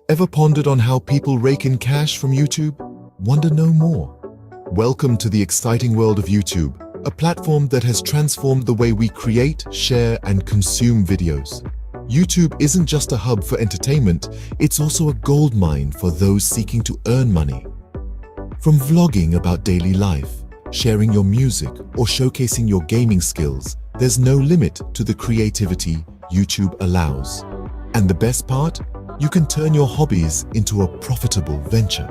Ever pondered on how people rake in cash from YouTube? Want to know more? Welcome to the exciting world of YouTube, a platform that has transformed the way we create, share, and consume videos. YouTube isn't just a hub for entertainment, it's also a goldmine for those seeking to earn money. From vlogging about daily life, sharing your music, or showcasing your gaming skills, there's no limit to the creativity YouTube allows. And the best part? You can turn your hobbies into a profitable venture.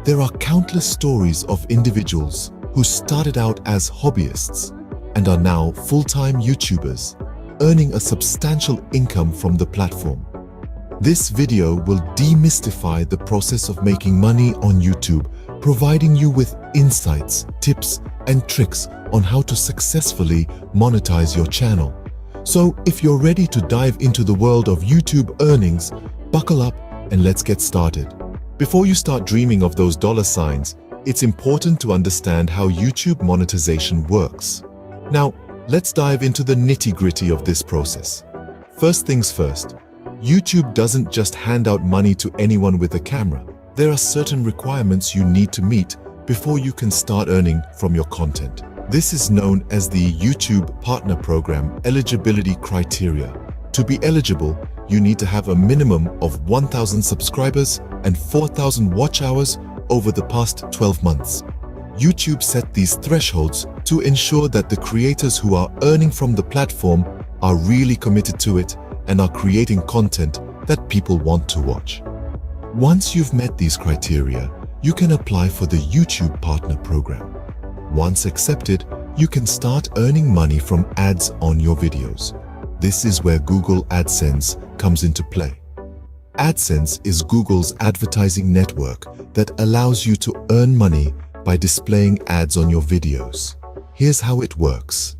There are countless stories of individuals who started out as hobbyists and are now full-time YouTubers, earning a substantial income from the platform. This video will demystify the process of making money on YouTube, providing you with insights, tips, and tricks on how to successfully monetize your channel. So if you're ready to dive into the world of YouTube earnings, buckle up and let's get started. Before you start dreaming of those dollar signs, it's important to understand how YouTube monetization works. Now, let's dive into the nitty-gritty of this process. First things first, YouTube doesn't just hand out money to anyone with a camera. There are certain requirements you need to meet before you can start earning from your content. This is known as the YouTube Partner Program eligibility criteria. To be eligible, you need to have a minimum of 1,000 subscribers and 4,000 watch hours over the past 12 months. YouTube set these thresholds to ensure that the creators who are earning from the platform are really committed to it and are creating content that people want to watch. Once you've met these criteria, you can apply for the YouTube Partner Program. Once accepted, you can start earning money from ads on your videos. This is where Google AdSense comes into play. AdSense is Google's advertising network that allows you to earn money by displaying ads on your videos. Here's how it works.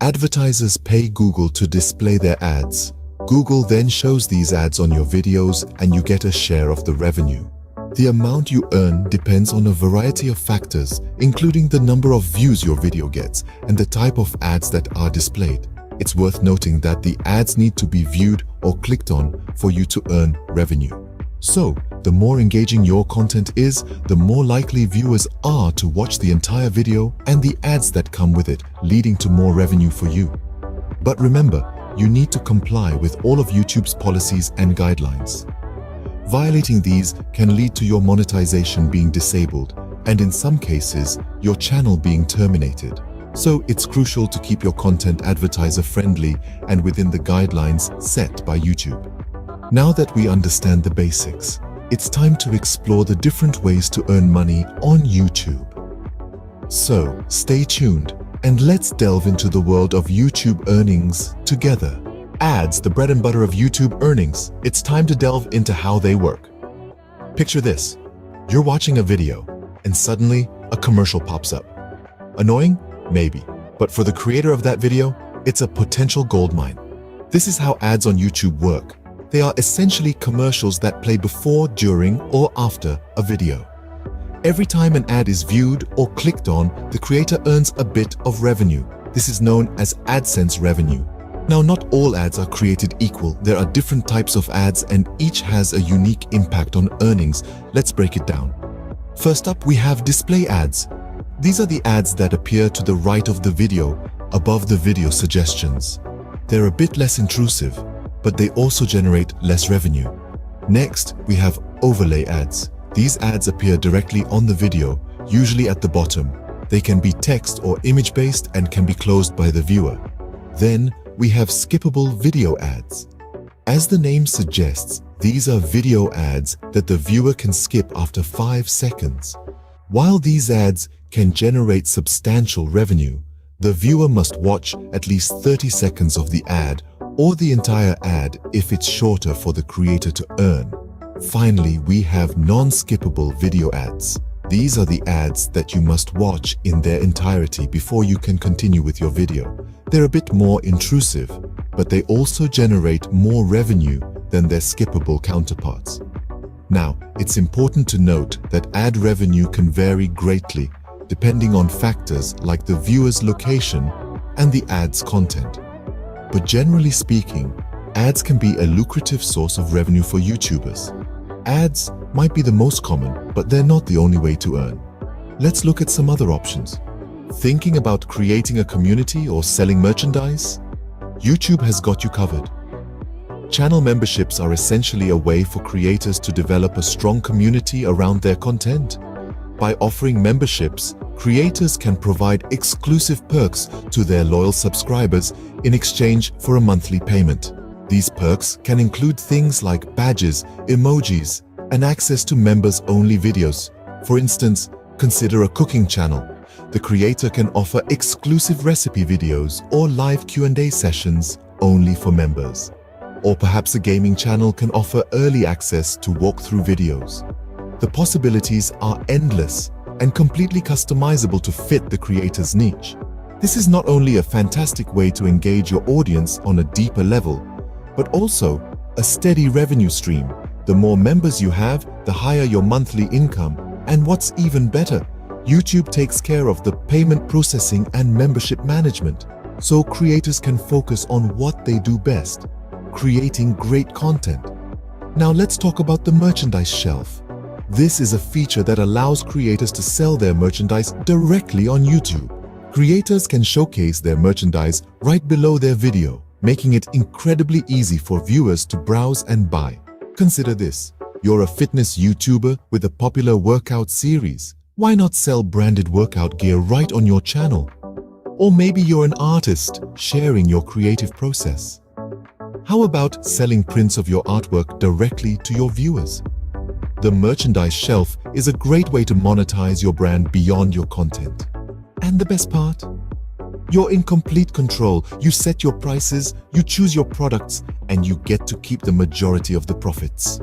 Advertisers pay Google to display their ads. Google then shows these ads on your videos and you get a share of the revenue. The amount you earn depends on a variety of factors, including the number of views your video gets and the type of ads that are displayed. It's worth noting that the ads need to be viewed or clicked on for you to earn revenue. So, the more engaging your content is, the more likely viewers are to watch the entire video and the ads that come with it, leading to more revenue for you. But remember, you need to comply with all of YouTube's policies and guidelines. Violating these can lead to your monetization being disabled and in some cases, your channel being terminated. So it's crucial to keep your content advertiser-friendly and within the guidelines set by YouTube. Now that we understand the basics, it's time to explore the different ways to earn money on YouTube. So stay tuned and let's delve into the world of YouTube earnings together. Ads, the bread and butter of YouTube earnings. It's time to delve into how they work. Picture this. You're watching a video and suddenly a commercial pops up. Annoying? Maybe. But for the creator of that video, it's a potential goldmine. This is how ads on YouTube work. They are essentially commercials that play before, during, or after a video. Every time an ad is viewed or clicked on, the creator earns a bit of revenue. This is known as AdSense revenue. Now, not all ads are created equal. There are different types of ads and each has a unique impact on earnings. Let's break it down. First up, we have display ads. These are the ads that appear to the right of the video, above the video suggestions. They're a bit less intrusive, but they also generate less revenue. Next, we have overlay ads. These ads appear directly on the video, usually at the bottom. They can be text or image-based and can be closed by the viewer. Then, we have skippable video ads. As the name suggests, these are video ads that the viewer can skip after 5 seconds. While these ads can generate substantial revenue, the viewer must watch at least 30 seconds of the ad or the entire ad if it's shorter for the creator to earn. Finally, we have non-skippable video ads. These are the ads that you must watch in their entirety before you can continue with your video. They're a bit more intrusive, but they also generate more revenue than their skippable counterparts. Now, it's important to note that ad revenue can vary greatly depending on factors like the viewer's location and the ad's content. But generally speaking, Ads can be a lucrative source of revenue for YouTubers. Ads might be the most common, but they're not the only way to earn. Let's look at some other options. Thinking about creating a community or selling merchandise? YouTube has got you covered. Channel memberships are essentially a way for creators to develop a strong community around their content. By offering memberships, creators can provide exclusive perks to their loyal subscribers in exchange for a monthly payment. These perks can include things like badges, emojis, and access to members-only videos. For instance, consider a cooking channel. The creator can offer exclusive recipe videos or live Q&A sessions only for members. Or perhaps a gaming channel can offer early access to walkthrough videos. The possibilities are endless and completely customizable to fit the creator's niche. This is not only a fantastic way to engage your audience on a deeper level, but also a steady revenue stream. The more members you have, the higher your monthly income. And what's even better, YouTube takes care of the payment processing and membership management, so creators can focus on what they do best, creating great content. Now let's talk about the merchandise shelf. This is a feature that allows creators to sell their merchandise directly on YouTube. Creators can showcase their merchandise right below their video, making it incredibly easy for viewers to browse and buy. Consider this: you're a fitness YouTuber with a popular workout series. Why not sell branded workout gear right on your channel? Or maybe you're an artist sharing your creative process. How about selling prints of your artwork directly to your viewers? The merchandise shelf is a great way to monetize your brand beyond your content. And the best part? You're in complete control. You set your prices, you choose your products, and you get to keep the majority of the profits.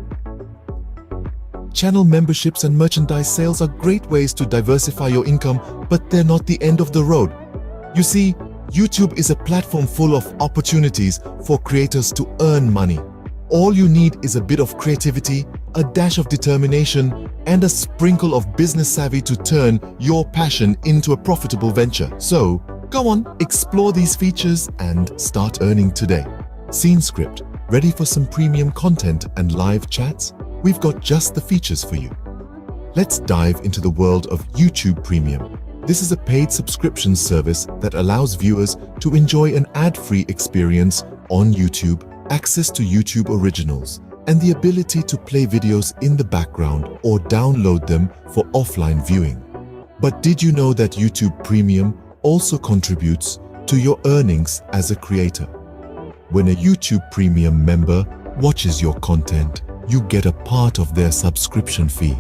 Channel memberships and merchandise sales are great ways to diversify your income, but they're not the end of the road. You see, YouTube is a platform full of opportunities for creators to earn money. All you need is a bit of creativity, a dash of determination, and a sprinkle of business savvy to turn your passion into a profitable venture. So, go on, explore these features and start earning today. Scene script, ready for some premium content and live chats? We've got just the features for you. Let's dive into the world of YouTube Premium. This is a paid subscription service that allows viewers to enjoy an ad-free experience on YouTube, access to YouTube originals, and the ability to play videos in the background or download them for offline viewing. But did you know that YouTube Premium also contributes to your earnings as a creator? When a YouTube Premium member watches your content, you get a part of their subscription fee.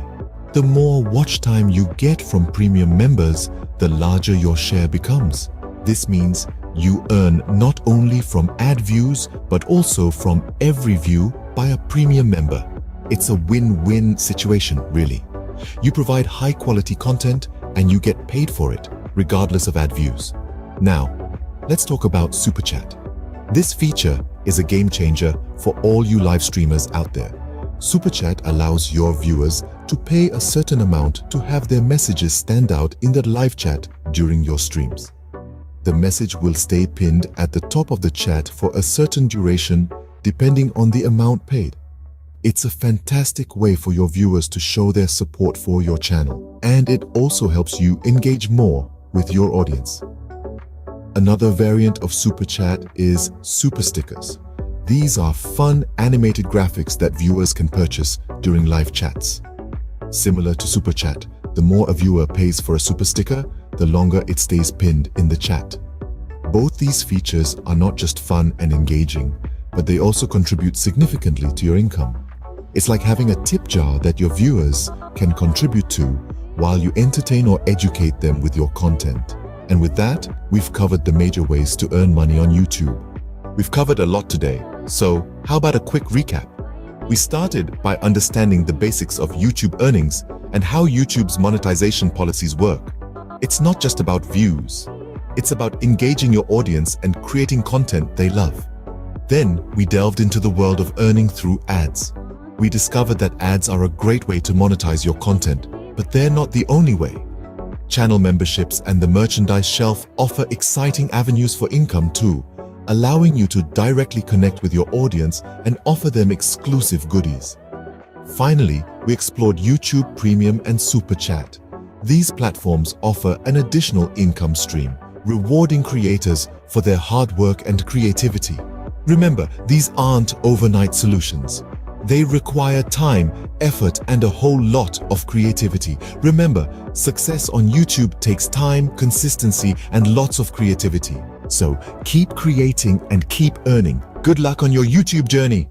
The more watch time you get from premium members, the larger your share becomes. This means you earn not only from ad views, but also from every view by a premium member. It's a win-win situation, really. You provide high-quality content and you get paid for it, regardless of ad views. Now, let's talk about Super Chat. This feature is a game changer for all you live streamers out there. Super Chat allows your viewers to pay a certain amount to have their messages stand out in the live chat during your streams. The message will stay pinned at the top of the chat for a certain duration, depending on the amount paid. It's a fantastic way for your viewers to show their support for your channel, and it also helps you engage more with your audience. Another variant of Super Chat is Super Stickers. These are fun animated graphics that viewers can purchase during live chats. Similar to Super Chat, the more a viewer pays for a super sticker, the longer it stays pinned in the chat. Both these features are not just fun and engaging, but they also contribute significantly to your income. It's like having a tip jar that your viewers can contribute to while you entertain or educate them with your content. And with that, we've covered the major ways to earn money on YouTube. We've covered a lot today, so how about a quick recap? We started by understanding the basics of YouTube earnings and how YouTube's monetization policies work. It's not just about views. It's about engaging your audience and creating content they love. Then we delved into the world of earning through ads. We discovered that ads are a great way to monetize your content, but they're not the only way. Channel memberships and the merchandise shelf offer exciting avenues for income too. allowing you to directly connect with your audience and offer them exclusive goodies. Finally, we explored YouTube Premium and Super Chat. These platforms offer an additional income stream, rewarding creators for their hard work and creativity. Remember, these aren't overnight solutions. They require time, effort, and a whole lot of creativity. Remember, success on YouTube takes time, consistency, and lots of creativity. So keep creating and keep earning. Good luck on your YouTube journey.